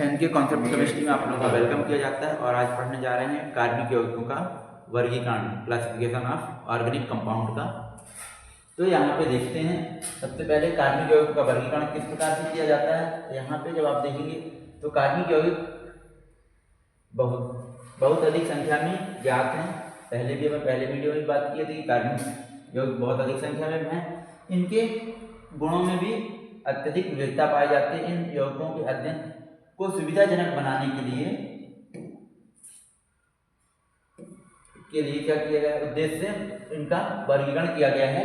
इनके concept chemistry में आप लोगों का वेलकम किया जाता है और आज पढ़ने जा रहे हैं कार्बनिक यौगिकों का वर्गीकरण, क्लासिफिकेशन ऑफ ऑर्गेनिक कंपाउंड का। तो यहाँ पे देखते हैं सबसे पहले कार्बनिक यौगिकों का वर्गीकरण किस प्रकार से किया जाता है। तो यहाँ पे जब आप देखेंगे तो कार्बनिक यौगिक बहुत अधिक संख्या में ज्ञात हैं। पहले वीडियो में बात की थी कि कार्बनिक यौगिक बहुत अधिक संख्या में हैं। इनके गुणों में भी अत्यधिक विविधता पाई जाती है। इन यौगिकों के अध्ययन को सुविधाजनक बनाने के लिए क्या किया गया, उद्देश्य से इनका वर्गीकरण किया गया है।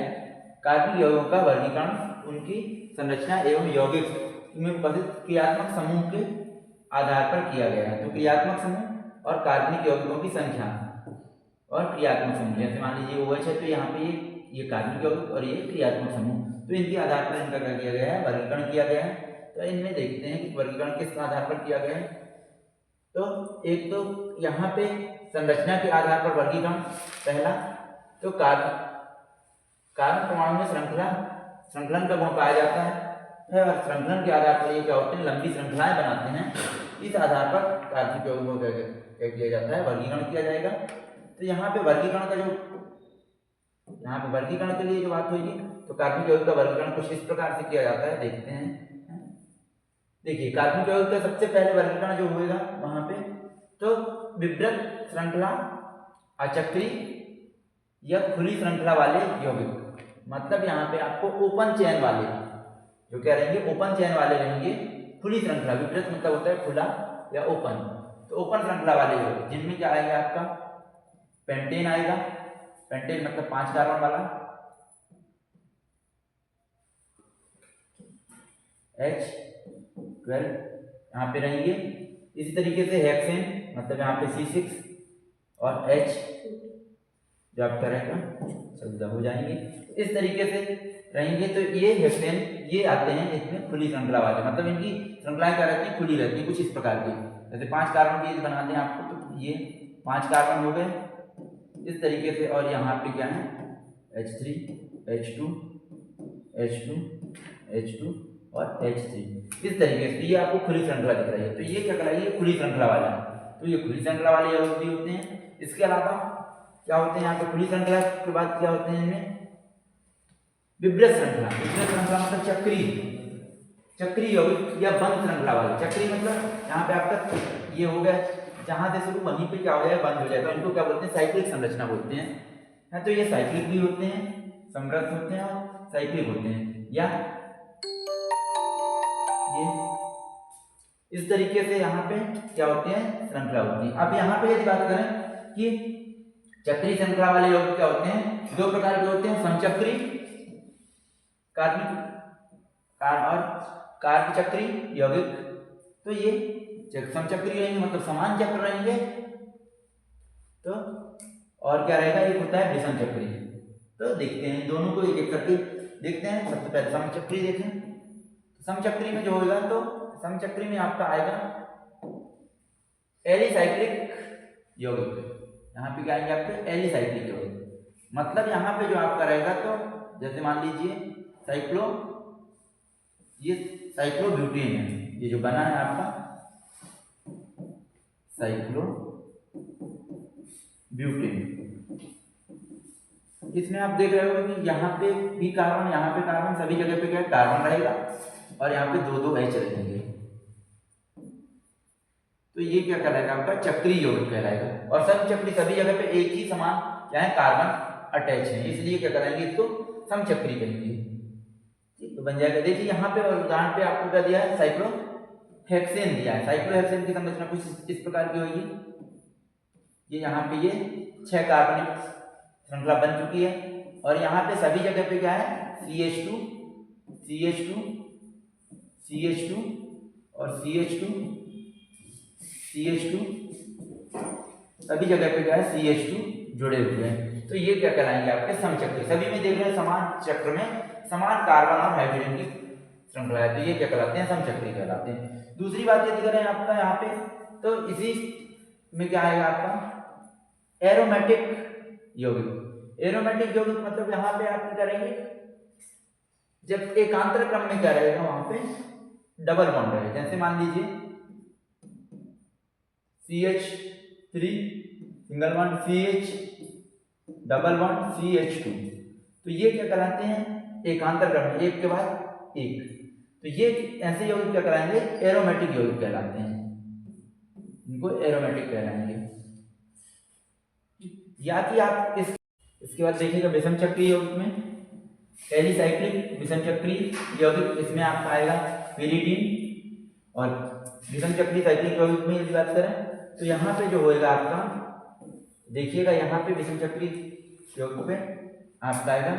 कार्बनिक यौगिकों का वर्गीकरण उनकी संरचना एवं यौगिक में उपस्थित क्रियात्मक समूह के आधार पर किया गया है। तो क्रियात्मक समूह और कार्बनिक यौगिकों की संख्या और क्रियात्मक समूह, जैसे मान लीजिए OH है तो यहाँ पे ये कार्बनिक यौगिक और ये क्रियात्मक समूह, तो इनके आधार पर इनका क्या किया गया है, वर्गीकरण किया गया है। तो इनमें देखते हैं कि वर्गीकरण किस आधार पर किया गया है। तो एक तो यहाँ पे संरचना के आधार पर वर्गीकरण पहला, तो कार्बन परमाणु में श्रृंखलन का गुण पाया जाता है और श्रृंखलन के आधार पर ये क्या होते हैं, लंबी श्रृंखलाएं बनाते हैं। इस आधार पर कार्बनिक यौगिकों को क्या किया जाता है, वर्गीकरण किया जाएगा। तो यहाँ पे वर्गीकरण के लिए जो बात होगी, तो कार्बनिक यौगिक का वर्गीकरण कुछ इस प्रकार से किया जाता है, देखते हैं। देखिए कार्बनिक यौगिक का सबसे पहले वर्गीकरण जो होगा वहां पे, तो विवृत श्रृंखला, अचक्री या खुली श्रृंखला वाले यौगिक, मतलब यहाँ पे आपको ओपन चेन वाले जो क्या रहेंगे, ओपन चेन वाले रहेंगे। खुली श्रृंखला, विवृत मतलब होता है खुला या ओपन, तो ओपन श्रृंखला वाले यौगिक जिनमें क्या आएगा, आपका पेंटेन आएगा। पेंटेन मतलब 5 कार्बन वाला, H12 यहाँ पे रहेंगे। इसी तरीके से हेक्सेन मतलब यहाँ पे C6 और H जो आपका रहेगा 14 हो जाएंगे। इस तरीके से रहेंगे। तो ये हेक्सेन ये आते हैं इसमें खुली श्रृंखला वाले, मतलब इनकी श्रृंखलाएं क्या रहती है, खुली रहती है, कुछ इस प्रकार की। जैसे 5 कार्बन की बना दें आपको, तो ये 5 कार्बन हो गए इस तरीके से। और यहाँ पे क्या है, H3 H2 H2 H2 और H3, इस तरीके से ये आपको खुली श्रृंखला दिख रही है। तो ये क्या कहलाएगी, खुली श्रृंखला वाला। तो ये खुली श्रृंखला वाले यौगिक भी होते हैं। इसके अलावा क्या होते हैं यहाँ पे, खुली श्रृंखला के बाद क्या होते हैं इनमें, विवृत श्रृंखला। विवृत श्रृंखला मतलब चक्री यौगिक या बंद श्रृंखला वाले। चक्री मतलब यहाँ पे आपका ये हो गया, जहां से शुरू वहीं पे क्या हो जाएगा, बंद हो जाएगा। तो इनको क्या बोलते हैं, साइक्लिक संरचना बोलते हैं। तो ये साइक्लिक भी होते हैं, समृद्ध होते हैं और साइक्लिक होते हैं। या ये इस तरीके से यहाँ पे क्या होते हैं, श्रृंखला होती है। अब यहाँ पे यदि बात करें कि चक्री श्रृंखला वाले यौगिक क्या होते हैं, 2 प्रकार के होते हैं, समचक्री और कार्बचक्री यौगिक। तो ये समचक्री रहेंगे मतलब समान चक्र रहेंगे। तो और क्या रहेगा, एक होता है विषम चक्री। तो देखते हैं दोनों को एक एक करके देखते हैं। सबसे पहले समचक्री देखें। समचक्री में जो होगा, तो समचक्री में आपका आएगा एलिसाइक्लिक यौगिक। यहाँ पे क्या आएंगे आपके, एलिसाइक्लिक यौगिक, मतलब यहाँ पे जो आपका रहेगा, तो जैसे मान लीजिए ये साइक्लोब्यूटेन है, ये जो बना है आपका साइक्लोब्यूटेन। इसमें आप देख रहे हो कि यहाँ पे भी कार्बन, यहाँ पे कार्बन, सभी जगह पे क्या कार्बन रहेगा और यहाँ पे 2-2 H रहेंगे। तो ये क्या कहलाएगा, आपका चक्री यौगिक कहलाएगा। और समचक्री सभी जगह पे एक ही समान क्या है, कार्बन अटैच है, इसलिए क्या कराएंगे, इसको समचक्री कहेंगे। तो बन जाएगा। देखिए यहाँ पे उदाहरण पे आपको क्या दिया है, साइक्लोहेक्सेन दिया है। साइक्लोहेक्सेन की संरचना कुछ इस प्रकार की होगी। ये यहाँ पे ये 6 कार्बनिक श्रृंखला बन चुकी है और यहाँ पे सभी जगह पे क्या है, CH2 CH2 CH2 और CH2 CH2, सभी जगह पे क्या है, CH2 जुड़े हुए हैं। तो ये क्या कहलाएंगे, आपके समचक्री। सभी में देख रहे हैं समान चक्र में समान कार्बन और हाइड्रोजन की श्रृंखला है, तो ये क्या कहलाते हैं, समचक्री कहलाते हैं। दूसरी बात यदि करें आपका यहाँ पे, तो इसी में क्या आएगा आपका एरोमेटिक यौगिक। एरोमेटिक यौगिक मतलब यहाँ पे आप क्या करेंगे, जब एकांतर क्रम में क्या रहेगा, वहां पे डबल बॉन्ड रहे, जैसे मान लीजिए CH3 single bond, CH double bond, CH2, तो ये क्या कहलाते हैं, एकांतर क्रम, एक के बाद एक। तो ये ऐसे यौगिक क्या कहलाएंगे, एरोमेटिक यौगिक कहलाते हैं, इनको एरोमेटिक कहलाएंगे। या कि आप इसके बाद देखिएगा विषम चक्रीय यौगिक में एलिसाइक्लिक विषम चक्रीय यौगिक, इसमें आपका आएगा पिरिडीन। और विषम चक्रीय साइक्लिक यौगिक में यदि बात करें तो यहाँ पे जो होएगा आपका, देखिएगा यहाँ पे विषम चक्रीय यौगिक पे आपका आएगा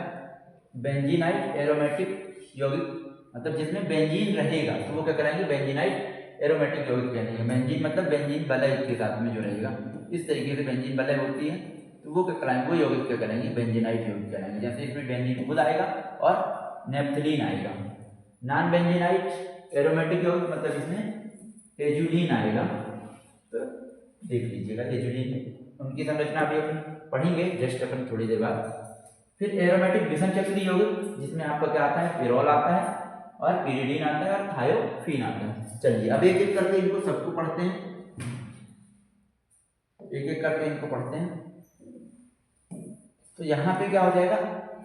बेंजीनाइट एरोमेटिक यौगिक, मतलब जिसमें बेंजीन रहेगा तो वो क्या कराएंगे, बेंजीनाइट एरोमेटिक यौगिक कहलाएंगे। बेंजीन मतलब बेंजीन वलय के साथ में जो रहेगा, इस तरीके से बेंजीन वलय होती है, तो वो क्या कराएंगे, वो यौगिक क्या करेंगे, बेंजीनाइट यौगिक कहलाएंगे। जैसे इसमें बेंजीन खुद आएगा और नेप्थलीन आएगा। नॉन बेंजीनाइट एरोमेटिक यौगिक मतलब इसमें एजुलीन आएगा, तो देख लीजिएगा एजुलीन, उनकी संरचना अभी अपन पढ़ेंगे जस्ट अपन थोड़ी देर बाद। फिर एरोमेटिक विषम चक्रीय यौगिक जिसमें आपका क्या आता है, पिरोल आता है और पिरिडीन आता है और थायोफीन आता है। चलिए अब एक एक करके इनको सबको पढ़ते हैं, एक एक करके इनको पढ़ते हैं। तो यहाँ पे क्या हो जाएगा,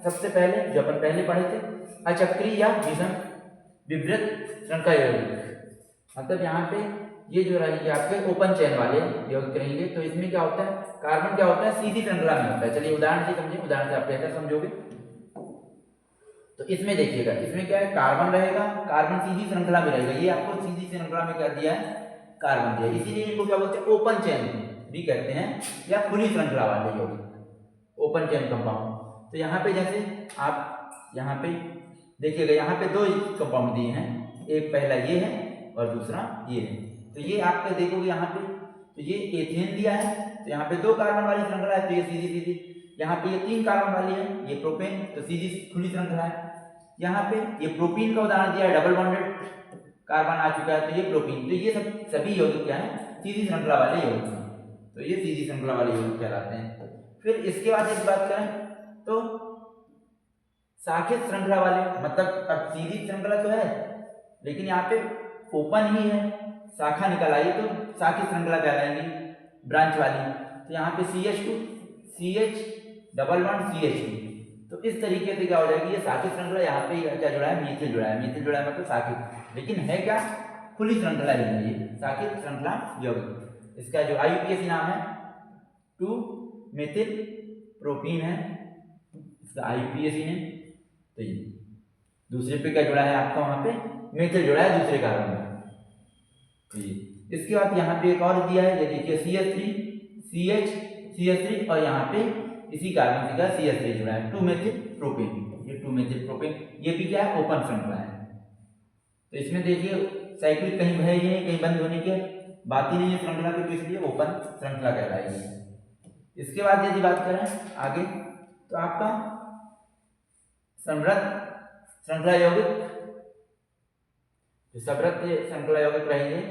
सबसे पहले जो अपन पहले पढ़े थे अचक्रीय या विषम विवृत श्रृंखला यौगिक, मतलब यहाँ पे ये जो रहेंगे आपके ओपन चेन वाले यौगिक रहेंगे। तो इसमें क्या होता है, कार्बन क्या होता है, सीधी श्रृंखला में होता है। चलिए उदाहरण से समझिए, उदाहरण से आप बेहतर समझोगे। तो इसमें देखिएगा, इसमें क्या है, कार्बन रहेगा, कार्बन सीधी श्रृंखला में रहेगा, ये आपको सीधी श्रृंखला में क्या दिया है, कार्बन दिया, इसीलिए इनको क्या बोलते हैं, ओपन चेन भी कहते हैं या खुली श्रृंखला वाले यौगिक, ओपन चेन कंपाउंड। तो यहाँ पे जैसे आप यहाँ पे देखिएगा, यहाँ पे दो कंपाउंड दिए हैं, एक पहला ये है और दूसरा ये है। तो ये आपके देखोगे यहाँ पे, तो ये एथेन दिया है, तो यहाँ पे दो कार्बन वाली श्रृंखला है, तो ये सीधी सीधी। यहाँ पे ये तीन कार्बन वाली है, ये प्रोपेन, तो सीधी खुली श्रृंखला है। यहाँ पे ये प्रोपीन का उदाहरण दिया है, डबल बॉन्डेड कार्बन आ चुका है, तो ये प्रोपीन। तो ये सभी यौगिक क्या है, सीधी श्रृंखला वाले यौगिक हैं, तो ये सीधी श्रृंखला वाले यौगिक कहलाते हैं। फिर इसके बाद एक बात करें तो शाखित श्रृंखला वाले, मतलब अब सीधी श्रृंखला तो है लेकिन यहाँ पे ओपन ही है, शाखा निकल आई तो शाखित श्रृंखला कहलाएंगी, ब्रांच वाली। तो यहाँ पे CH2 CH double bond CH2, तो इस तरीके से क्या हो जाएगी, ये शाखित श्रृंखला। यहाँ पे क्या जुड़ा है, मीथिल जुड़ा है, मीथिल जुड़ा है मतलब शाखित, लेकिन है क्या, खुली श्रृंखला ही है, ये शाखित श्रृंखला यौगिक। इसका जो IUPAC नाम है 2-मेथिल प्रोपीन है, इसका IUPAC है। तो ये दूसरे पे क्या जुड़ा है आपका, वहां पे मेथिल जुड़ा है दूसरे कार्बन में। तो ये इसके बाद यहाँ पे एक और दिया है, ये देखिए CH3 CH3 और यहाँ पे इसी कार्बन से का CH3 जुड़ा है, 2-मेथिल प्रोपेन, ये 2-मेथिल प्रोपेन, ये भी क्या है, ओपन श्रृंखला है। तो इसमें देखिए साइक्लिक कहीं भय ही नहीं, कहीं बंद होने की बात ही नहीं है श्रृंखला की, तो इसलिए ओपन श्रृंखला कहलाएगी। इसके बाद यदि बात करें आगे तो आपका समृद्ध श्रृंखला यौगिक, जो समृद्ध श्रृंखला यौगिक रहेंगे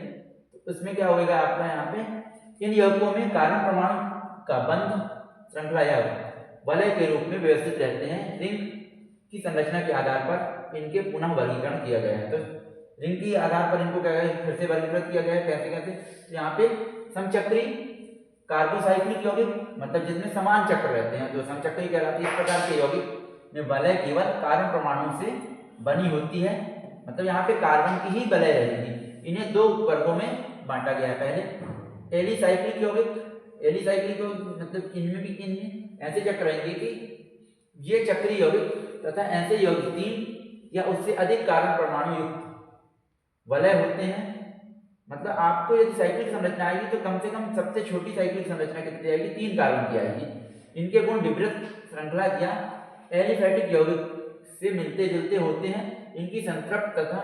तो उसमें क्या होगा आपका, यहाँ पे इन यौगिकों में कार्बन परमाणु का बंध श्रृंखला या वलय के रूप में व्यवस्थित रहते हैं। रिंग की संरचना के आधार पर इनके पुनः वर्गीकरण किया गया है। तो रिंग के आधार पर इनको क्या फिर से वर्गीकृत किया गया है, कैसे कैसे, तो यहाँ पे समचक्री कार्बोसाइक्लिक यौगिक, मतलब जिसमें समान चक्र रहते हैं, जो समचक्री कहलाती है। इस प्रकार के यौगिक में वलय केवल कार्बन परमाणु से बनी होती है, मतलब यहाँ पे कार्बन की ही वलय रहेगी। इन्हें दो वर्गों में बांटा गया है। पहले एलिसाइक्लिक यौगिक, एलिसाइक्लिक मतलब इनमें भी इनमें ऐसे चक्र रहेंगे कि ये चक्रीय यौगिक तथा ऐसे यौगिक 3 या उससे अधिक कार्बन परमाणु युक्त वलय होते हैं। मतलब आपको यदि साइक्लिक संरचना आएगी तो कम से कम सबसे छोटी साइक्लिक संरचना कितनी आएगी, 3 कार्बन की आएगी। इनके गुण विपरीत श्रृंखला या एलिफैटिक यौगिक से मिलते जुलते होते हैं। इनकी संतृप्त तथा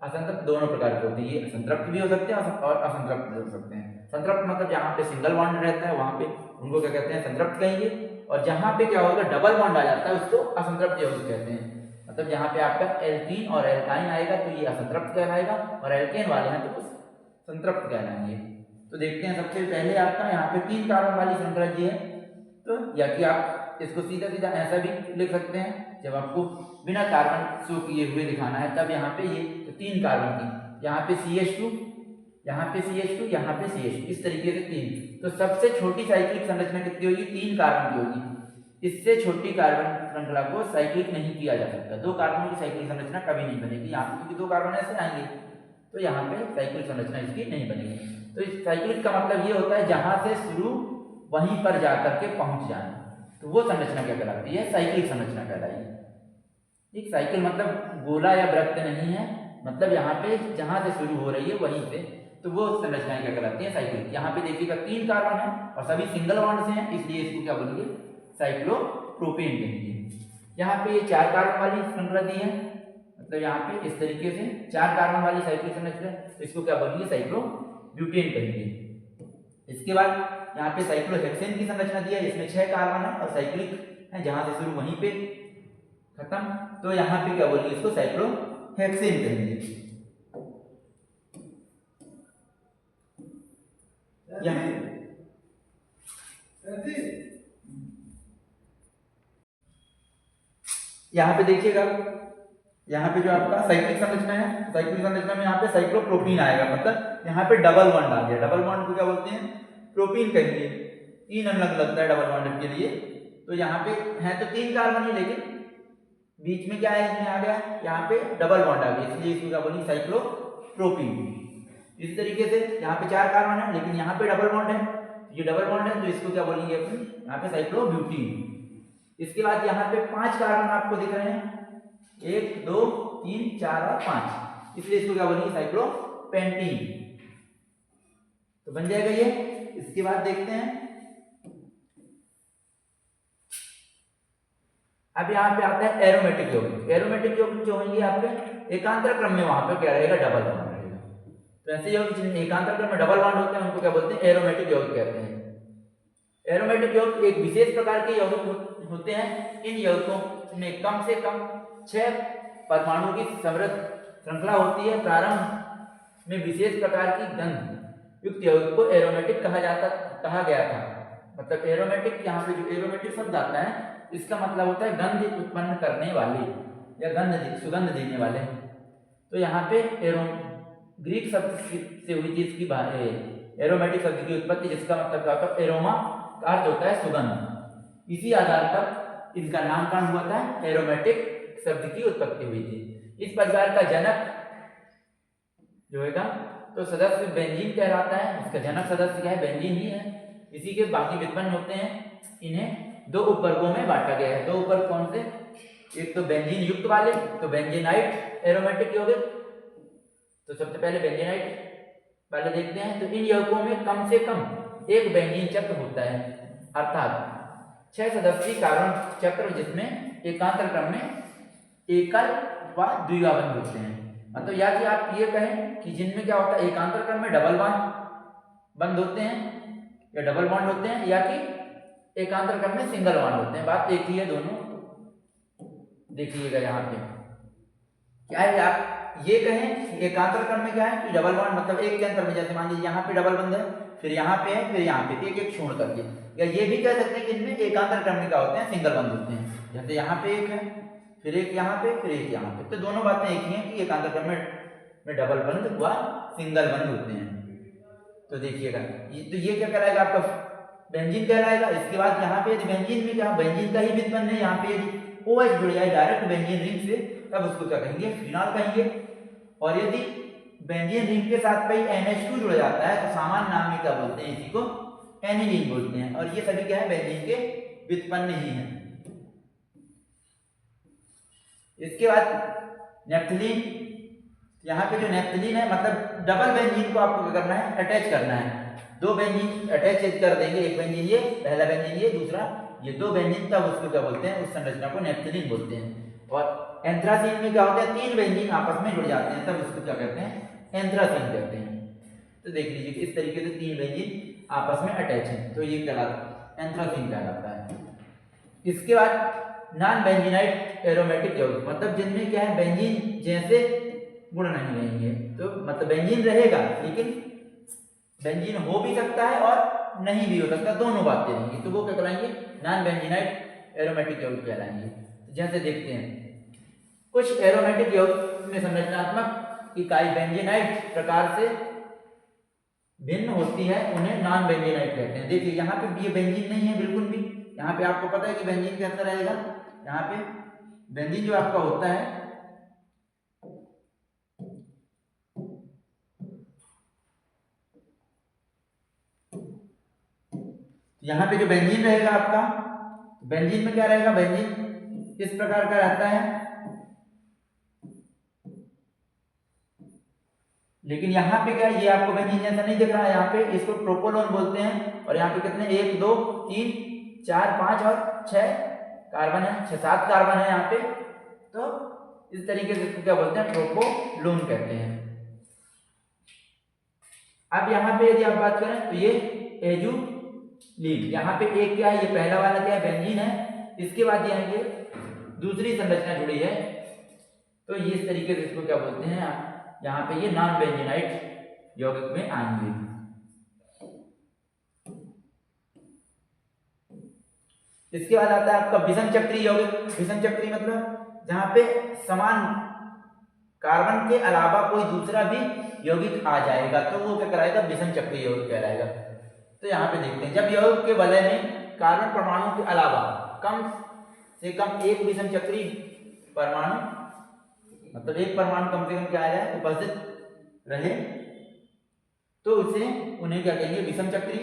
असंतृप्त दोनों प्रकार के होते हैं, ये संतृप्त भी हो सकते हैं और असंतृप्त भी हो सकते हैं। संतृप्त मतलब जहाँ पे सिंगल बॉन्ड रहता है वहां पे उनको क्या कहते हैं, संतृप्त कहेंगे, और जहाँ पे क्या होगा डबल बॉन्ड आ जाता है उसको असंतृप्त यौगिक कहते हैं। मतलब जहाँ पे आपका एल्कीन और एल्काइन आएगा तो ये असंतृप्त कहलाएगा, और एल्केन वाले हैं तो संतृप्त कहलाएंगे। तो देखते हैं सबसे पहले आपका यहाँ पे 3 कार्बन वाली श्रृंखला जी है, तो या कि आप इसको सीधा सीधा ऐसा भी लिख सकते हैं, जब आपको बिना कार्बन शो किए हुए दिखाना है तब यहाँ पे ये तो 3 कार्बन की, यहाँ पे CH2, यहाँ पे CH2, यहाँ पे CH2, इस तरीके से 3। तो सबसे छोटी साइक्लिक संरचना कितनी होगी? 3 कार्बन की होगी। इससे छोटी कार्बन श्रृंखला को साइक्लिक नहीं किया जा सकता। 2 कार्बन की साइक्लिक संरचना कभी नहीं बनेगी। यहाँ पे क्योंकि 2 कार्बन ऐसे आएंगे तो यहाँ पे साइक्लिक संरचना इसकी नहीं बनेगी। तो इस साइक्लिक का मतलब ये होता है जहां से शुरू वहीं पर जाकर के पहुंच जाना, तो वो संरचना क्या कहलाती है? साइक्लिक संरचना कहलाएगी। ठीक, साइकिल मतलब गोला या वृत्त नहीं है, मतलब यहाँ पे जहां से शुरू हो रही है वहीं से, तो वो संरचनाएं क्या कहलाती है? साइक्लिक। यहाँ पे देखिएगा 3 कार्बन है और सभी सिंगल बॉन्ड से हैं, इसलिए इसको क्या बोलेंगे? साइक्लोप्रोपेन कहेंगे। यहाँ पे ये 4 कार्बन वाली श्रृंखला दी है, मतलब यहाँ पे इस तरीके से 4 कार्बन वाली साइक्लिक संरचना, तो इसको क्या बोलेंगे? साइक्लोब्यूटेन कहेंगे। इसके बाद यहाँ पे साइक्लोहेक्सेन की संरचना दी है, इसमें 6 कार्बन है और साइक्लिक है, जहां से शुरू वहीं पे खत्म, तो यहाँ पे क्या बोलेंगे? इसको साइक्लोहेक्सेन कहेंगे। यहाँ पे देखिएगा, यहाँ पे जो आपका साइक्लिक संरचना है, साइक्लिक संरचना में यहाँ पे साइक्लोप्रोपीन आएगा, मतलब यहाँ पे डबल बॉन्ड आ गया। डबल बॉन्ड को क्या बोलते हैं? प्रोपीन कहेंगे। 3 अलग लगता है डबल बॉन्ड के लिए, तो यहाँ पे है तो 3 कार्बन ही, लेकिन बीच में क्या है? इसमें आ गया यहाँ पे डबल बॉन्ड आ गया, इसलिए इसको क्या बोलेंगे? साइक्लोप्रोपीन। इस तरीके से यहाँ पे 4 कार्बन है लेकिन यहाँ पे डबल बॉन्ड है, ये डबल बॉन्ड है तो इसको क्या बोलेंगे अपन? यहाँ पे साइक्लोब्यूटीन। इसके बाद यहाँ पे 5 कार्बन आपको दिख रहे हैं, 1 2 3 4 और 5, इसलिए इसको क्या बोलेंगे? साइक्लोपेंटीन। तो बन जाएगा ये। इसके बाद देखते हैं, अब यहाँ पे आता है एरोमेटिक यौगिक। एरोमेटिक यौगिक जो होंगे आपके एकांतर क्रम में, वहां पे क्या रहेगा? डबल बॉन्ड रहेगा। तो ऐसे यौगिक जिनमें एकांतर क्रम में डबल बॉन्ड होते हैं उनको क्या बोलते हैं? एरोमेटिक यौगिक कहते हैं। एरोमेटिक यौगिक एक विशेष प्रकार के यौगिक होते हैं। इन यौगिकों में कम से कम 6 परमाणु की समृद्ध श्रृंखला होती है। प्रारंभ में विशेष प्रकार की गंध युक्त यौगिक को एरोमेटिक कहा गया था। मतलब एरोमेटिक, यहाँ पे जो एरोमेटिक शब्द आता है इसका मतलब होता है गंध उत्पन्न करने वाले या सुगंध देने वाले। तो यहाँ पे ग्रीक शब्द से हुई थी इसकी एरोमेटिक शब्द की उत्पत्ति, जिसका मतलब क्या होता है? एरोमा का अर्थ होता है सुगंध। इसी आधार पर इसका नामकरण हुआ था, एरोमेटिक शब्द की उत्पत्ति हुई थी। इस परिवार का जनक जो है तो सदस्य बेंजीन कहलाता है। इसका जनक सदस्य क्या है? बेंजीन ही है। इसी के बाकी व्युत्पन्न होते हैं। इन्हें 2 उपवर्गों में बांटा गया है। 2 उपवर्ग कौन से? एक तो बेंजीन युक्त वाले, तो बेंजीनाइट एरोमेटिक यौगिक। तो सबसे पहले बेंजीनाइट वाले देखते हैं। तो इन यौगिकों में कम से कम एक बेंजीन चक्र होता है, अर्थात 6 सदस्यीय कार्बन चक्र, जिसमें एकांतर क्रम में एकल व द्विबंध होते हैं। मतलब या कि आप ये कहें कि जिनमें क्या होता है? एकांतर क्रम में डबल बॉन्ड होते हैं या डबल बॉन्ड होते हैं, या कि एकांतर क्रम में सिंगल बॉन्ड होते हैं। बात एक ही है दोनों। देखिएगा यहाँ पे क्या है, आप ये कहें कि एकांतर क्रम में क्या है कि डबल बॉन्ड, मतलब एक के अंतर में, जैसे मान लीजिए यहाँ पे डबल बंद है, फिर यहाँ पे है, फिर यहाँ पे, एक एक छोड़ करके। या ये भी कह सकते हैं कि इनमें एकांतर क्रम में क्या होते हैं? सिंगल बंद होते हैं। जैसे यहाँ पे एक है, फिर एक यहाँ पे, फिर एक यहाँ पे। तो दोनों बातें एक ही हैं कि एकांतर क्रम में डबल बंद व सिंगल बंद होते हैं। तो देखिएगा, तो ये क्या कहलाएगा? आपका बेंजीन कहलाएगा। इसके बाद यहाँ पे यदि बेंजीन में क्या, बेंजीन का ही व्युत्पन्न है, यहाँ पे यदि OH जुड़ जाए डायरेक्ट बेंजीन रिंग से, तब उसको क्या कहेंगे? फिनॉल कहेंगे। और यदि बेंजीन रिंग के साथ कोई NH2 जुड़ जाता है तो सामान्य नाम में क्या बोलते हैं? इसी को एनिलीन बोलते हैं। और ये सभी क्या है? बेंजीन के व्युत्पन्न ही हैं। इसके बाद नेप्थलीन। यहाँ पे जो नेप्थलीन है, मतलब डबल बेंजीन को आपको क्या करना है? अटैच करना है। 2 बेंजीन अटैच कर देंगे, एक बेंजीन ये, पहला बेंजीन ये, दूसरा ये, 2 बेंजीन, तब उसको क्या बोलते हैं? उस संरचना को नेप्थलीन बोलते हैं। और एंथ्रासीन में क्या होता है? 3 बेंजीन आपस में जुड़ जाते हैं, तब उसको क्या कहते हैं? एंथ्रासीन कहते हैं। तो देख लीजिए इस तरीके से 3 बेंजीन आपस में अटैच है, तो ये कहलाता है एंथ्रासीन कहलाता है। इसके बाद नॉन बेंजीनाइट एरोमेटिक यौगिक, मतलब जिनमें क्या है? बेंजीन जैसे गुण नहीं रहेंगे। तो मतलब बेंजीन रहेगा लेकिन बेंजीन हो भी सकता है और नहीं भी हो सकता, दोनों बातें रहेंगी। तो वो क्या कहलाएंगे? नॉन बेंजीनाइट एरोमेटिक यौगिक कहलाएंगे। जैसे देखते हैं कुछ एरोमेटिक यौगिक में संरचनात्मक इकाई बेंजीनाइट प्रकार से भिन्न होती है, उन्हें नॉन बेंजीनाइट कहते हैं। देखिए यहाँ पे ये बेंजीन नहीं है बिल्कुल भी, यहाँ पे आपको पता है कि बेंजीन कैसा रहेगा। यहाँ पे बेंजीन जो आपका होता है यहाँ पे जो बेंजीन रहेगा आपका, बेंजीन में क्या रहेगा, बेंजीन इस प्रकार का रहता है, लेकिन यहाँ पे क्या ये आपको बेंजीन जैसा नहीं दिख रहा है। यहाँ पे इसको प्रोपोलोन बोलते हैं और यहाँ पे कितने 1 2 3 4 5 और 6 कार्बन है, 6-7 कार्बन है यहाँ पे। तो इस तरीके से इसको क्या बोलते हैं, प्रोपोलोन कहते हैं। अब यहाँ पे यदि आप बात करें तो ये एजुलीन, यहाँ पे एक क्या है, ये पहला वाला क्या है, बेंजीन है। इसके बाद यहाँ ये दूसरी संरचना जुड़ी है, तो ये इस तरीके से इसको क्या बोलते हैं, यहाँ पे ये नॉन बेंजीनाइट यौगिक में आएंगे। इसके बाद आता है आपका विषम चक्रीय यौगिक। विषम चक्रीय मतलब जहाँ पे समान कार्बन के अलावा कोई दूसरा भी यौगिक आ जाएगा तो वो क्या कराएगा, विषम चक्रीय यौगिक कहलाएगा। तो यहाँ पे देखते हैं जब यौगिक के वलय में कार्बन परमाणु के अलावा कम से कम एक विषम चक्रीय परमाणु, मतलब एक परमाणु कम से कम क्या आ जाए, उपस्थित रहे, तो उसे उन्हें क्या कहेंगे, विषम चक्रीय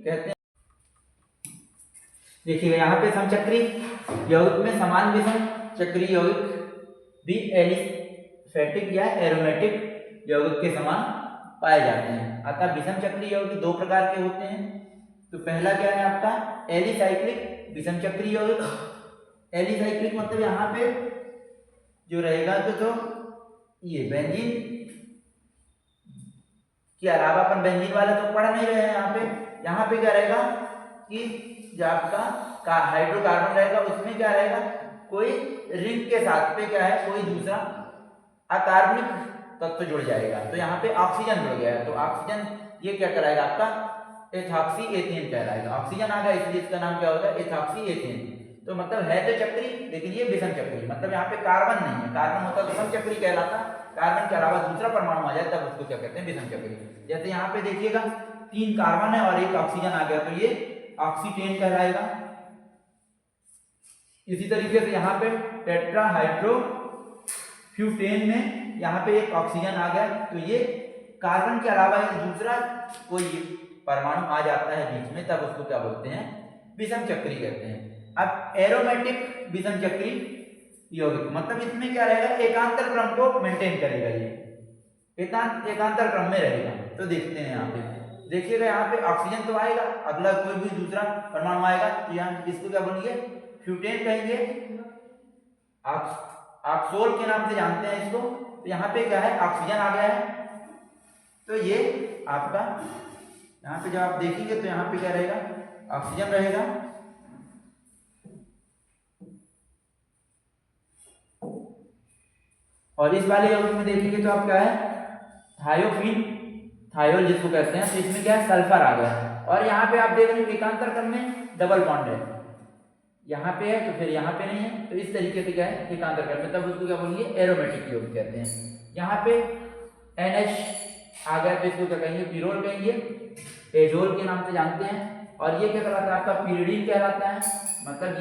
कहते हैं। देखिएगा यहाँ पे समचक्रीय यौगिक में समान विषम चक्रीय यौगिक भी एलिफेटिक या एरोमेटिक यौगिक के समान पाए जाते हैं। अतः विषम चक्रीय यौगिक 2 प्रकार के होते हैं। तो पहला क्या है आपका, एलिसाइक्लिक विषम चक्रीय यौगिक। एलिसाइक्लिक मतलब यहाँ पे जो रहेगा तो ये बेंजीन के अलावा अपन बेंजीन वाला तो पढ़ नहीं रहे हैं। यहाँ पे क्या रहेगा कि जो आपका हाइड्रोकार्बन रहेगा उसमें क्या रहेगा, कोई रिंग के साथ पे क्या है, कोई दूसरा अकार्बनिक तत्व जुड़ जाएगा। तो यहाँ पे ऑक्सीजन जुड़ गया है, तो ऑक्सीजन ये क्या कराएगा, आपका एथॉक्सी एथेन कहलाएगा। ऑक्सीजन आ गया इसलिए इसका नाम क्या होगा, एथॉक्सी एथेन। तो मतलब है तो चक्री, लेकिन ये विषम चक्री, मतलब यहाँ पे कार्बन नहीं है। कार्बन होता तो समचक्री कहलाता, कार्बन के अलावा दूसरा परमाणु आ जाए तब उसको क्या कहते हैं, विषम चक्री। जैसे यहाँ पे देखिएगा 3 कार्बन है और 1 ऑक्सीजन आ गया तो ये ऑक्सीटेन कहलाएगा। इसी तरीके से यहाँ पे टेट्राहाइड्रोफ्यूटेन में यहाँ पे 1 ऑक्सीजन आ गया तो ये कार्बन के अलावा एक दूसरा कोई परमाणु आ जाता है बीच में, तब उसको क्या बोलते हैं, विषम चक्री कहते हैं। अब एरोमेटिक विषम चक्री यौगिक मतलब इसमें क्या रहेगा, एकांतर क्रम को मेंटेन करेगा, ये एकांतर क्रम में रहेगा। तो देखते हैं यहाँ पे देखिएगा, यहाँ पे ऑक्सीजन तो आएगा, अगला कोई भी दूसरा परमाणु आएगा तो यहाँ इसको क्या बोलेंगे, फ्यूटेन कहेंगे, ऑक्सोल के नाम से जानते हैं इसको। तो यहाँ पे क्या है, ऑक्सीजन आ गया है, तो ये आपका यहाँ पे जब आप देखेंगे तो यहाँ पे क्या रहेगा, ऑक्सीजन रहेगा। और इस वाले यौगिक में देखेंगे तो आप क्या है, थायोफिन थायोल जिसको कहते हैं, तो इसमें क्या है, सल्फर आ गया है। और यहाँ पे आप देख रहे हैं एकांतर क्रम में डबल बॉन्ड है, यहाँ पे है तो फिर यहाँ पे नहीं है, तो इस तरीके से क्या है, एकांतर क्रम में, तब उसको क्या बोलेंगे, एरोमेटिक यौगिक कहते हैं। यहाँ पे NH आ गया तो इसको क्या कहेंगे, पिरोल कहेंगे, एजोल के नाम से जानते हैं। और ये क्या कहलाता है, आपका पिरिडीन कहलाता है। मतलब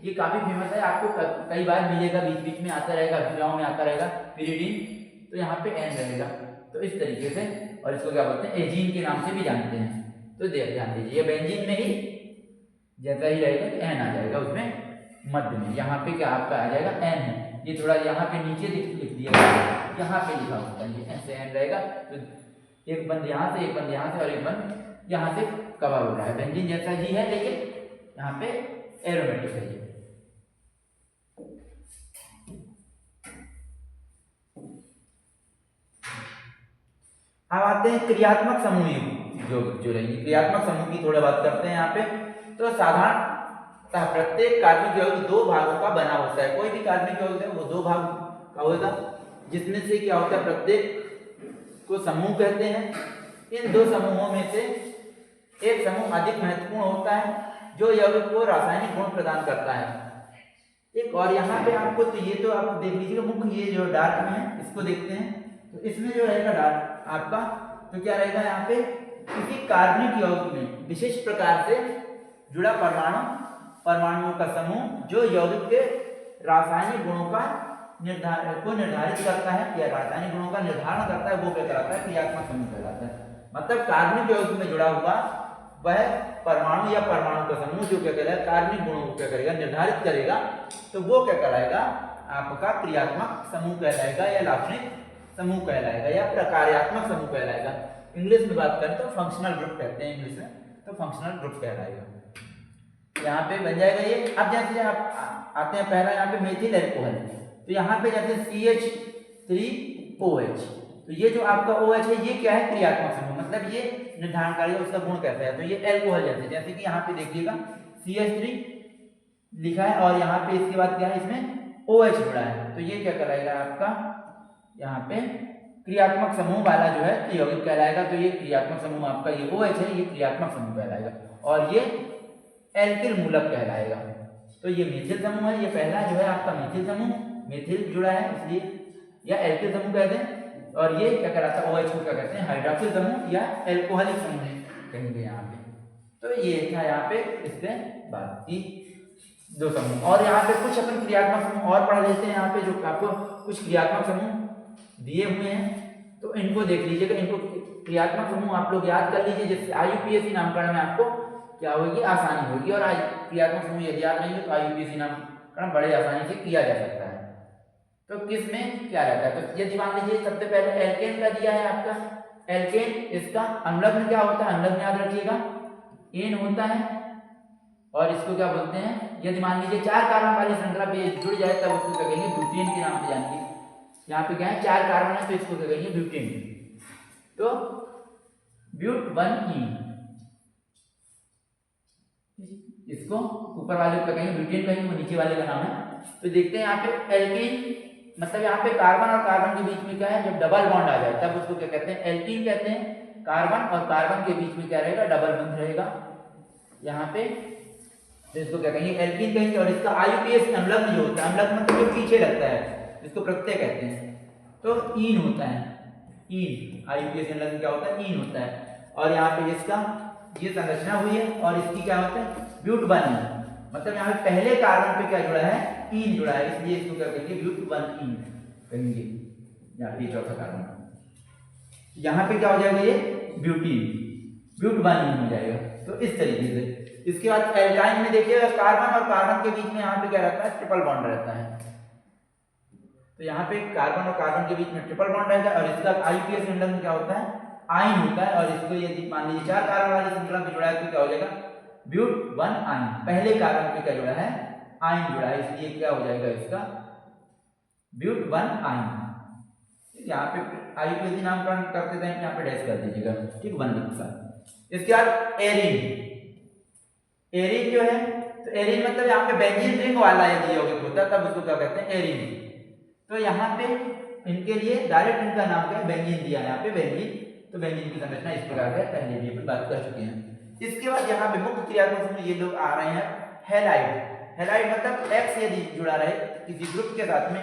ये काफी फेमस है, आपको कई बार मिलेगा, बीच बीच में आता रहेगा, अभियानों में आता रहेगा पिरिडीन। तो यहाँ पे N रहेगा, तो इस तरीके से। और इसको क्या बोलते हैं, एजीन के नाम से भी जानते हैं। तो ध्यान दीजिए, बेंजीन में ही जैसा ही रहेगा तो N आ जाएगा उसमें मध्य में। यहाँ पे क्या आपका आ जाएगा, N है, ये थोड़ा यहाँ पे नीचे लिख दिया, यहाँ पे लिखा होता है, ऐसे N रहेगा। तो एक बंद यहाँ से, एक बंद यहाँ से और एक बंद यहाँ से कवर हो रहा है। बेंजीन जैसा ही है, लेकिन यहाँ पे एरोमेटिक है ये। अब आते हैं क्रियात्मक समूह जो रहेंगे। क्रियात्मक समूह की थोड़ा बात करते हैं यहाँ पे। तो साधारणतः प्रत्येक कार्बनिक यौगिक 2 भागों का बना होता है। कोई भी कार्बनिक यौगिक है वो 2 भाग का होगा, जिसमें से क्या होता है, प्रत्येक को समूह कहते हैं। इन 2 समूहों में से एक समूह अधिक महत्वपूर्ण होता है, जो यौगिक को रासायनिक गुण प्रदान करता है। ठीक। और यहाँ पे आपको तो ये तो आप देख लीजिएगा, मुख्य ये जो डार्क में है इसको देखते हैं, तो इसमें जो रहेगा डार्क आपका, तो क्या रहेगा यहाँ पे, किसी कार्बनिक यौगिक में विशेष प्रकार से जुड़ा परमाणुओं का समूह जो यौगिक के रासायनिक गुणों का निर्धारित करता है या रासायनिक गुणों का निर्धारण करता है, वो क्या कहलाता है, क्रियात्मक समूह कहलाता है। मतलब कार्बनिक यौगिक में जुड़ा हुआ वह परमाणु या परमाणु का समूह जो क्या करेगा, कार्बनिक गुणों को क्या करेगा, निर्धारित करेगा, तो वो क्या कहलाएगा, आपका क्रियात्मक समूह कहलाएगा या लाक्षणिक समूह कहलाएगा या प्रकार्यात्मक समूह कहलाएगा। इंग्लिश में बात करें तो फंक्शनल ग्रुप कहते हैं इंग्लिश में, तो फंक्शनल ग्रुप कहलाएगा। यहाँ पे बन जाएगा ये। अब जैसे आप आते हैं पहला यहाँ पे मेथिल अल्कोहल, तो यहाँ पे जैसे CH3OH, तो ये जो आपका OH है ये क्या है, क्रियात्मक समूह, मतलब ये निर्धारण करेगा उसका गुण कैसा है। तो ये अल्कोहल जैसे कि यहाँ पे देखिएगा CH3 लिखा है और यहाँ पे इसके बाद क्या है, इसमें OH जुड़ा है, तो ये क्या कहलाएगा आपका, यहाँ पे क्रियात्मक समूह वाला जो है यौगिक कहलाएगा। तो ये क्रियात्मक समूह आपका ये OH है, ये क्रियात्मक समूह कहलाएगा और ये एल्किल मूलक कहलाएगा। तो ये मिथिल समूह है, ये पहला जो है आपका मिथिल समूह, मिथिल जुड़ा है इसलिए या एल्किल समूह कहते हैं। और ये क्या कहलाता है, OH को क्या कहते हैं, हाइड्रोक्सिल समूह या एल्कोहलिक समूह कहेंगे यहाँ पे। तो ये था यहाँ पे इससे बात की दो समूह। और यहाँ पे कुछ अपन क्रियात्मक समूह और पढ़ लेते हैं, यहाँ पे जो आपको कुछ क्रियात्मक समूह दिए हुए हैं, तो इनको देख लीजिएगा। इनको क्रियात्मक समूह आप लोग याद कर लीजिए, जिससे IUPAC नामकरण में आपको क्या होगी, आसानी होगी। और क्रियात्मक समूह यदि याद नहीं हो तो IUPAC नामकरण बड़े आसानी से किया जा सकता है। तो किस में क्या रहता है, तो यदि मान लीजिए सबसे पहले एल्केन का दिया है आपका, एल्केन, इसका अम्लग्न क्या होता है, अम्लग्न याद रखिएगा एन होता है। और इसको क्या बोलते हैं, यदि मान लीजिए 4 कार्बन वाली श्रृंखला पे जुड़ जाए तब उसको क्या कहेंगे, ब्यूटेन के नाम से जानेंगे। यहाँ पे क्या है, 4 कार्बन है तो इसको क्या कहेंगे, ब्यूटेन। तो ब्यूट1ईन, इसको ऊपर वाले को कहेंगे ब्यूटेन कहेंगे, वो नीचे वाले का नाम है। तो देखते हैं यहाँ पे एल्कीन, मतलब यहाँ पे कार्बन और कार्बन के बीच में क्या है, जब डबल बॉन्ड आ जाए तब उसको क्या कहते हैं, एल्कीन कहते हैं। कार्बन और कार्बन के बीच में क्या रहेगा, डबल बॉन्ड रहेगा यहाँ पे, तो इसको क्या कहेंगे, एल्कीन कहेंगे। और इसका IUPAC अम्लग्न जो होता है, अम्लग्न मतलब जो पीछे लगता है, इसको प्रत्यय कहते हैं, तो ईन होता है, ईन। IUPAC अम्लग्न क्या होता है, ईन होता है। और यहाँ पे इसका ये संरचना हुई है और इसकी क्या होता है, ब्यूट1ईन, मतलब यहाँ पे पहले कार्बन पे क्या जुड़ा है, ईन जुड़ा है, इसलिए इसको क्या कहेंगे, ब्यूट1ईन कहेंगे। यहाँ पे चौथा कार्बन, यहाँ पे क्या हो जाएगा, ये ब्यूटीन, ब्यूट1ईन हो जाएगा। तो इस तरीके से। इसके बाद एल्काइन में देखिएगा, कार्बन और कार्बन के बीच में यहाँ पे क्या रहता है, ट्रिपल बॉन्ड रहता है। तो यहाँ पे कार्बन और कार्बन के बीच में ट्रिपल बॉन्ड रहता है और इसका IUPAC अम्लग्न क्या होता है, आयन होता है। और इसको यदि मान लीजिए 4 कार्बन वाली श्रृंखला में जुड़ा है तो क्या हो जाएगा, ब्यूट1आयन, पहले कार्बन पे क्या जुड़ा है, आयन जुड़ा है, इसलिए क्या हो जाएगा इसका, ब्यूट1आयन। यहाँ पे IUPAC नामकरण करते टाइम यहाँ पे डैश कर दीजिएगा, ठीक, 1 लिख साथ। इसके बाद एरिन, एरिन जो है, तो एरिन मतलब यहाँ पे बेंजीन रिंग वाला यदि यौगिक होता है तब उसको क्या कहते हैं, एरिन। तो यहाँ पे इनके लिए डायरेक्ट इनका नाम क्या है, बेंजीन दिया है यहाँ पे, बेंजीन। तो बेंजीन की संरचना इस प्रकार है, पहले भी अपन बात कर चुके हैं। इसके बाद यहाँ पे मुख्य क्रियात्मक समूह ये लोग आ रहे हैं, हैलाइड। हैलाइड मतलब X यदि जुड़ा रहे किसी ग्रुप के साथ में,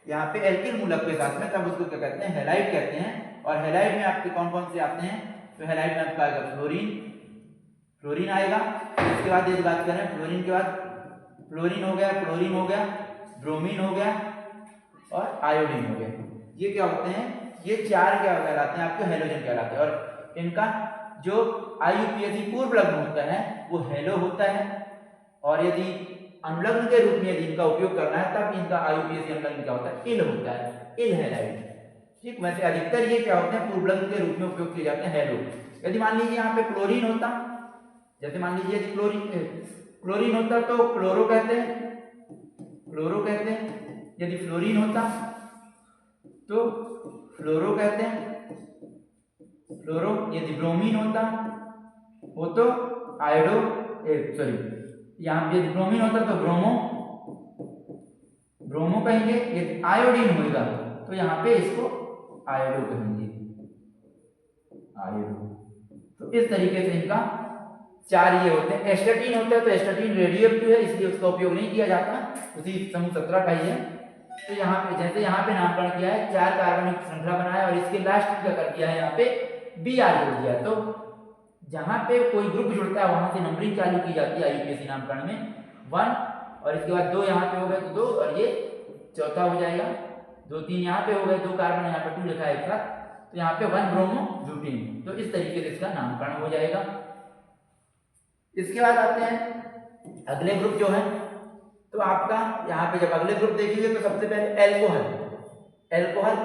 यहाँ पे एल्किल मूलक के साथ में, तब उसको क्या कहते हैं, हैलाइड कहते हैं। और हैलाइड में आपके कौन कौन से आते हैं, तो हैलाइड में आपका आएगा फ्लोरीन, फ्लोरीन आएगा। इसके बाद यदि बात करें फ्लोरीन के बाद, फ्लोरीन हो गया, क्लोरीन हो गया, ब्रोमीन हो गया और आयोडीन हो गया। ये क्या होते हैं, ये 4 क्या कहलाते हैं, आपके हैलोजन कहलाते हैं। और इनका जो IUPAC पूर्व लग्न होता है वो हैलो होता है। और यदि अम्लग्न के रूप में यदि इनका उपयोग करना है तब इनका IUPAC अम्लग्न क्या होता है, इल होता है, इल हैलाइड, ठीक। वैसे अधिकतर ये क्या होते हैं, पूर्व लग्न के रूप में उपयोग किए जाते हैं, हैलो। यदि मान लीजिए यहाँ पे क्लोरीन होता, जैसे मान लीजिए यदि क्लोरीन होता तो क्लोरो कहते हैं, क्लोरो कहते हैं। यदि फ्लोरीन होता तो फ्लोरो कहते हैं, फ्लोरो। यदि ब्रोमीन होता वो तो आयोडो, सॉरी, यहाँ पे यदि ब्रोमीन होता तो ब्रोमो, ब्रोमो कहेंगे। यदि आयोडीन होगा तो यहाँ पे इसको आयोडो कहेंगे, आयोडो। तो इस तरीके से इनका 4 ये होते हैं। एस्टाटीन होता है तो एस्टाटीन रेडियो एक्टिव है, इसलिए उसका उपयोग नहीं किया जाता, उसी समूह 17 का ही है। तो यहाँ पे जैसे यहाँ पे नामकरण किया है, 4 कार्बन की श्रृंखला बनाया और इसके लास्ट क्या कर दिया है, यहाँ पे Br जोड़ दिया। तो जहाँ पे कोई ग्रुप जुड़ता है वहां से नंबरिंग चालू की जाती है आईयूपीएसी नामकरण में 1 और इसके बाद 2 यहाँ पे हो गए तो 2 और ये चौथा हो जाएगा, 2 3 यहाँ पे हो गए, 2 कार्बन यहाँ पे 2 लिखा है एक साथ, तो यहाँ पे 1 ब्रोमो ब्यूटेन। तो इस तरीके से इसका नामकरण हो जाएगा। इसके बाद आते हैं अगले ग्रुप जो है, तो आपका यहाँ पे जब अगले ग्रुप देखेंगे तो सबसे पहले एल्कोहल।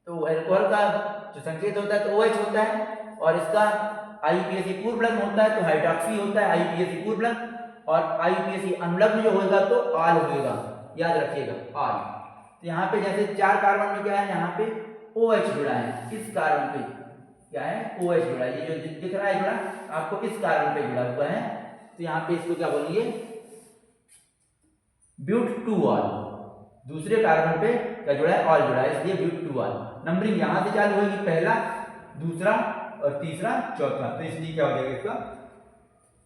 तो एल्कोहल का जो संकेत होता है तो OH होता है और इसका आईयूपीएसी पूर्वलग्न होता है तो हाइड्रॉक्सी होता है आईयूपीएसी पूर्वलग्न, और आईयूपीएसी अनुलग्न जो होगा तो आल होगा, याद रखिएगा आल। तो यहाँ पे जैसे 4 कार्बन में क्या है, यहाँ पे OH जुड़ा है, इस कार्बन पे क्या है OH जुड़ा है, ये जो दिख रहा है जुड़ा आपको इस कार्बन पे जुड़ा हुआ है, तो यहाँ पे इसको क्या बोलेंगे ब्यूट 2 ऑल। दूसरे कार्बन पे क्या जुड़ा है, ऑल जुड़ा है, इसलिए ब्यूट 2 ऑल। नंबरिंग यहाँ से चालू होगी, पहला, दूसरा और तीसरा, चौथा, तो इसलिए क्या हो जाएगा इसका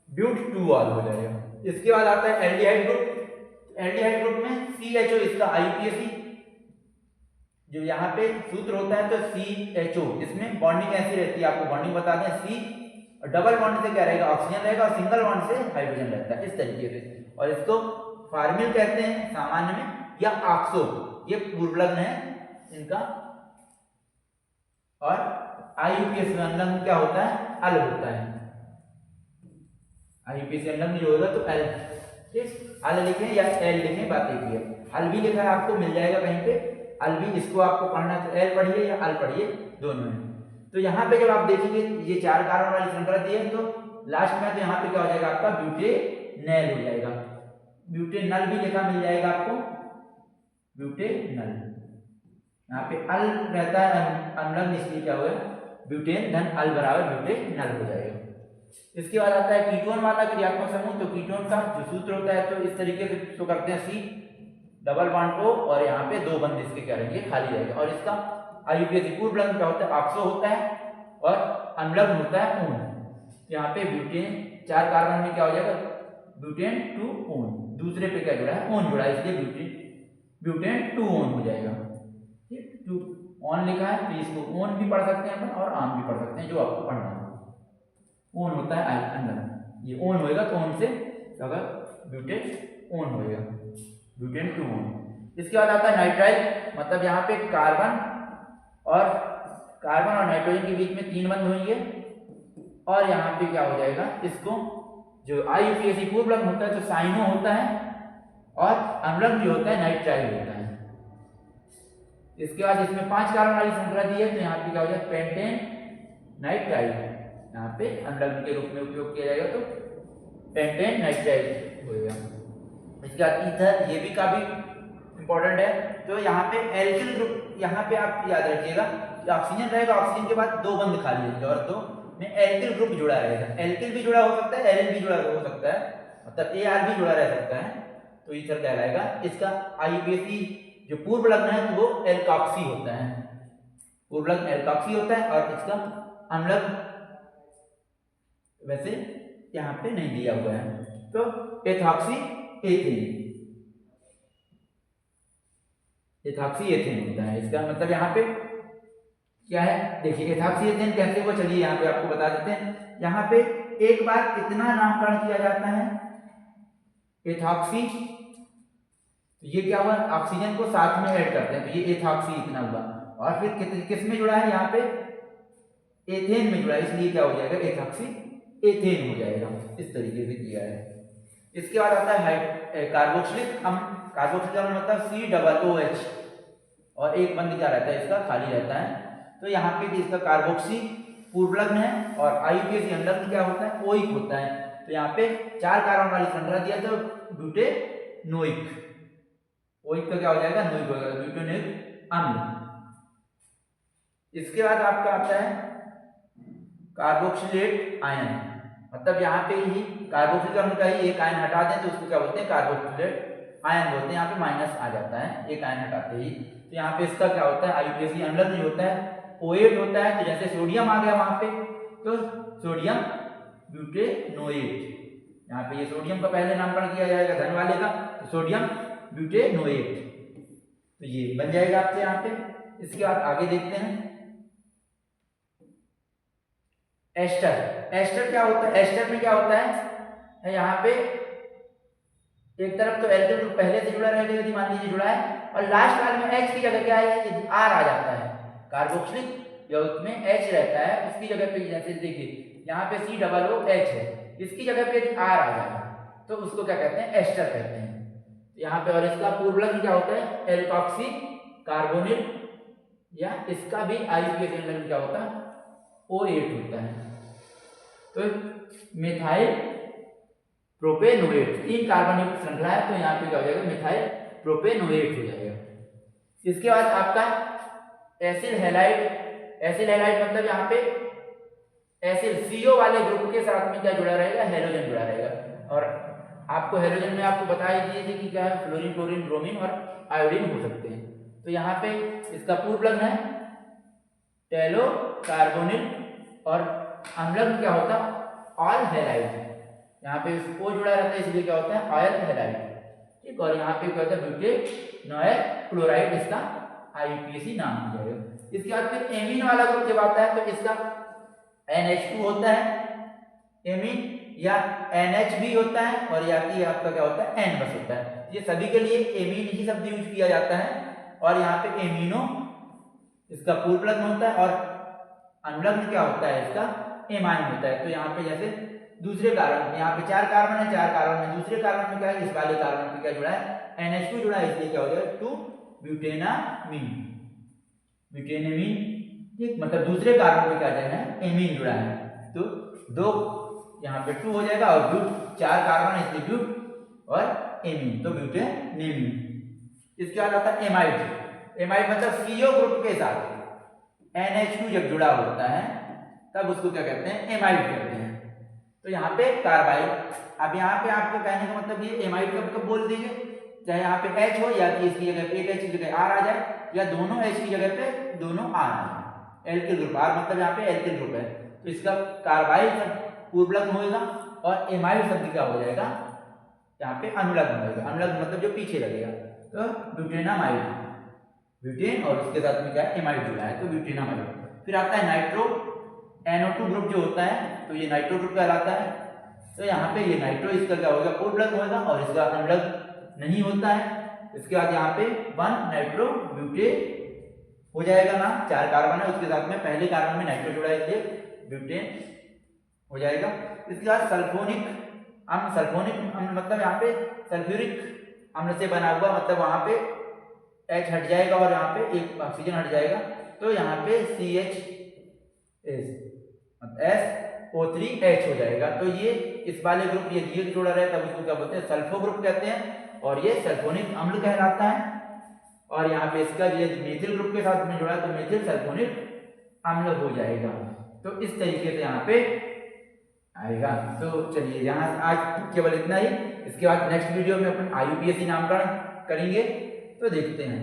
ब्यूट 2 ऑल हो जाएगा। इसके बाद आता है एल्डिहाइड ग्रुप। एल्डिहाइड ग्रुप में CHO इसका आईयूपीएसी जो यहाँ पे सूत्र होता है तो CHO, इसमें बॉन्डिंग ऐसी रहती है, आपको बॉन्डिंग बता दें, C और डबल बॉन्ड से क्या रहेगा ऑक्सीजन रहेगा और सिंगल बॉन्ड से हाइड्रोजन रहता है, इस तरीके से। और इसको फार्मिल कहते हैं सामान्य में, या ऑक्सो, ये पूर्वलग्न है इनका। और आईयूपीएसी में अनुलग्न क्या होता है, अल होता है। आईयूपीएसी अनुलग्न जो होगा तो एल, ठीक, अल लिखें या एल लिखें, बात एक ही है। अल भी लिखा है आपको मिल जाएगा कहीं पे, अल भी, इसको आपको पढ़ना तो एल पढ़िए या अल पढ़िए, दोनों है। तो यहाँ पे जब आप देखेंगे ये 4 कार्बन वाली श्रृंखला दी है तो लास्ट में तो यहाँ पे क्या हो जाएगा आपका ब्यूटेनल हो जाएगा, ब्यूटेनल भी लिखा मिल जाएगा आपको, ब्यूटेनल। यहाँ पे अल रहता है अनुलग्न, इसलिए क्या होगा ब्यूटेन धन अल बराबर ब्यूटेनल हो जाएगा। इसके बाद आता है कीटोन वाला क्रियात्मक समूह। तो कीटोन का जो सूत्र होता है तो इस तरीके से इसको करते हैं, C डबल बॉन्ड O और यहाँ पे 2 बंद इसके क्या रहेंगे, खाली रहेगा। और इसका आईयूपीएसी पूर्वलग्न क्या होता है, ऑक्सो होता है और अनुलग्न होता है ओन। यहाँ पे ब्यूटेन 4 कार्बन में क्या हो जाएगा ब्यूटेन 2 ओन, दूसरे पे क्या जुड़ा है ओन जुड़ा है, इसलिए ब्यूटेन 2 ओन हो जाएगा। ठीक, 2 ओन लिखा है तो इसको ओन भी पढ़ सकते हैं अपन और आम भी पढ़ सकते हैं, जो आपको पढ़ना है। ओन होता है अंदर, ये ओन होएगा तो ओन से अगर ब्यूटेन ओन होएगा, ब्यूटेन 2 ओन। इसके बाद आता है नाइट्राइल, मतलब यहाँ पे कार्बन और नाइट्रोजन के बीच में 3 बंध होंगे और यहाँ पे क्या हो जाएगा, इसको जो आईयूपीएसी पूर्वलग्न होता है तो साइनो होता है और अनुलग्न जो होता है नाइट्राइल होता है। इसके बाद इसमें 5 कार्बन वाली श्रृंखला दी है तो यहाँ पे क्या हो जाएगा पेंटेन नाइट्राइल, यहाँ पे अनुलग्न के रूप में उपयोग किया जाएगा तो पेंटेन नाइट्राइल होगा। इसके बाद ईथर, ये भी काफी इंपॉर्टेंट है। तो यहाँ पे एल्किल ग्रुप, यहाँ पे आप याद रखिएगा ऑक्सीजन रहेगा, ऑक्सीजन के बाद 2 बंद खाली रहेंगे और 2 में एल्किल ग्रुप जुड़ा रहेगा। एल्किल भी जुड़ा हो सकता है, एलिन भी जुड़ा हो सकता है, मतलब AR भी जुड़ा रह सकता है, तो ईथर कहलाएगा। इसका आईयूपीएसी जो पूर्वलग्न है तो वो एल्कॉक्सी होता है, पूर्वलग्न एल्कॉक्सी होता है और इसका अनुलग्न वैसे यहाँ पे नहीं दिया हुआ है, तो एथॉक्सी एथेन होता है। इसका मतलब यहाँ पे क्या है, देखिए एथॉक्सी एथेन कैसे हुआ, चलिए यहाँ पे आपको बता देते हैं। यहाँ पे एक बार इतना नामकरण किया जाता है एथॉक्सी, तो ये क्या हुआ ऑक्सीजन को साथ में ऐड करते हैं तो ये एथॉक्सी इतना हुआ, और फिर किस में जुड़ा है, यहाँ पे एथेन में जुड़ा है, इसलिए क्या हो जाएगा एथॉक्सी एथेन हो जाएगा, इस तरीके से किया है। इसके बाद आता है कार्बोक्सिलिक अम्ल। कार्बोक्सिलिक अम्ल मतलब COOH और एक बंद क्या रहता है इसका खाली रहता है, तो यहाँ पे इसका कार्बोक्सी पूर्वलग्न है और आईयूपीएसी अनुलग्न क्या होता है ओइक होता है। तो यहाँ पे 4 कार्बन वाली श्रृंखला दिया तो ब्यूटेनोइक, ओइक का क्या हो जाएगा नोइक हो जाएगा, ब्यूटेनोइक अम्ल। इसके बाद आपका आता है कार्बोक्सिलेट आयन, मतलब यहाँ पे ही कार्बोक्सिलिक अम्ल का ही एक आयन हटा दें तो उसको क्या बोलते हैं कार्बोक्सिलेट आयन बोलते हैं। यहाँ पे माइनस आ जाता है एक आयन हटाते ही, तो यहाँ पे इसका क्या होता है आईयूपीएसी अनुलग्न होता है OH होता है। तो जैसे सोडियम आ गया वहां पे तो सोडियम ब्यूटेनोएट। यहाँ पे ये सोडियम का पहले नामकरण किया जाएगा धन वाले का, तो सोडियम ब्यूटेनोएट, तो ये बन जाएगा आपसे यहाँ पे। इसके बाद आगे देखते हैं एस्टर। एस्टर क्या होता है? एस्टर में क्या होता है, यहाँ पे एक तरफ तो एल्किल ग्रुप पहले से जुड़ा रहेगा यदि मान लीजिए जुड़ा है, और लास्ट काल में H की जगह क्या है, यदि R आ जाता है, कार्बोक्सिलिक यौगिक में H रहता है, उसकी जगह पे जैसे देखिए यहाँ पे COOH है, इसकी जगह पे यदि R आ जाए तो उसको क्या कहते हैं, एस्टर कहते हैं। यहाँ पे और इसका पूर्वलग्न क्या होता है, एल्कोक्सी कार्बोनिल, या इसका भी IUPAC लग्न क्या होता है, O8 होता है। तो मिथाइल प्रोपेनोएट, 3 कार्बन युक्त श्रृंखला है, तो यहाँ पे क्या हो जाएगा, मिथाइल प्रोपेनोएट हो जाएगा। इसके बाद आपका एसिल हैलाइड। एसिल हैलाइड मतलब यहाँ पे एसिल CO वाले ग्रुप के साथ में क्या जुड़ा रहेगा, हेलोजन जुड़ा रहेगा। और आपको हेलोजन में आपको बता दिए थे कि क्या है, फ्लोरीन, क्लोरीन, ब्रोमीन और आयोडीन हो सकते हैं। तो यहाँ पे इसका पूर्वलग्न है टेलो कार्बोनिल, और अम्लग्न क्या होता है, ऑल हैलाइड। यहाँ पे O जुड़ा रहता है इसलिए क्या होता है, ऑयल हैलाइड, ठीक। और यहाँ पे क्या होता है, ब्यूटेनॉयल क्लोराइड, इसका IUPAC नाम हो जाएगा। इसके बाद फिर एमीन वाला ग्रुप जब आता है तो इसका NH2 होता है, एमीन, या NH भी होता है, और या कि आपका क्या होता है, N बस होता है। ये सभी के लिए एमीन ही शब्द यूज किया जाता है। और यहाँ पे एमिनो इसका पूर्वलग्न होता है, और अम्लग्न क्या होता है, इसका एमाइन होता है। तो यहाँ पे जैसे दूसरे कार्बन में, यहाँ पे 4 कार्बन है, 4 कार्बन में दूसरे कार्बन में क्या है, इस वाले कार्बन में क्या जुड़ा है, NH2 जुड़ा है, इसलिए क्या हो जाएगा, 2 ब्यूटेनामीन, ब्यूटेनामीन, ठीक। मतलब दूसरे कार्बन में क्या जाएगा, एमीन जुड़ा है, तो 2 यहाँ पे 2 हो जाएगा, और ब्यूट 4 कार्बन है इसलिए ब्यूट और एमीन, तो ब्यूटेनामीन। इसके बाद आता है एमाइड। एमाइड मतलब CO ग्रुप के साथ NH2 जब जुड़ा होता है तब उसको क्या कहते हैं, एमाइड कहते हैं। तो यहाँ पे कार्बाइड। अब यहाँ पे आपको कहने का मतलब ये एमाइड कब बोल देंगे, चाहे यहाँ पे H हो, या कि इसकी जगह पे एक H की जगह R आ जाए, या दोनों H की जगह पे दोनों R आ जाए। एल्किल ग्रुप, R मतलब यहाँ पे एल्किल ग्रुप है, तो इसका कार्बाइड शब्द पूर्वलग्न होगा, और एमाइड शब्द क्या हो जाएगा, यहाँ पे अनुलग्न होगा। अनुलग्न मतलब जो पीछे लगेगा, तो ब्यूटेनामाइड, ब्यूटेन और उसके साथ में क्या है, एमाइड जुड़ा है, तो ब्यूटेनामाइड। फिर आता है नाइट्रो, NO2 ग्रुप जो होता है, तो ये नाइट्रो ग्रुप कहलाता है। तो यहाँ पे ये नाइट्रो, इसका क्या होगा, पूर्वलग्न होगा, और इसका अनुलग्न नहीं होता है। इसके बाद यहाँ पे 1 नाइट्रो ब्यूटेन हो जाएगा ना, 4 कार्बन है, उसके साथ में पहले कार्बन में नाइट्रो जुड़ा है, इसलिए ब्यूटेन हो जाएगा। इसके बाद सल्फोनिक अम्ल। सल्फोनिक अम्ल मतलब यहाँ पे सल्फ्यूरिक अम्ल से बना हुआ, मतलब वहां पे H हट जाएगा और यहाँ पे एक ऑक्सीजन हट जाएगा, तो यहाँ पे SO3H हो जाएगा। तो ये इस वाले ग्रुप, ये जोड़ा रहे तब उसको क्या बोलते हैं, सल्फो ग्रुप कहते हैं, और ये सल्फोनिक अम्ल कहलाता है। और यहाँ पे इसका ये मेथिल ग्रुप के साथ में जुड़ा है, तो मेथिल सल्फोनिक अम्ल हो जाएगा। तो इस तरीके से यहाँ पे आएगा। तो चलिए यहाँ आज केवल इतना ही। इसके बाद नेक्स्ट वीडियो में अपन IUPAC नामकरण करेंगे, तो देखते हैं।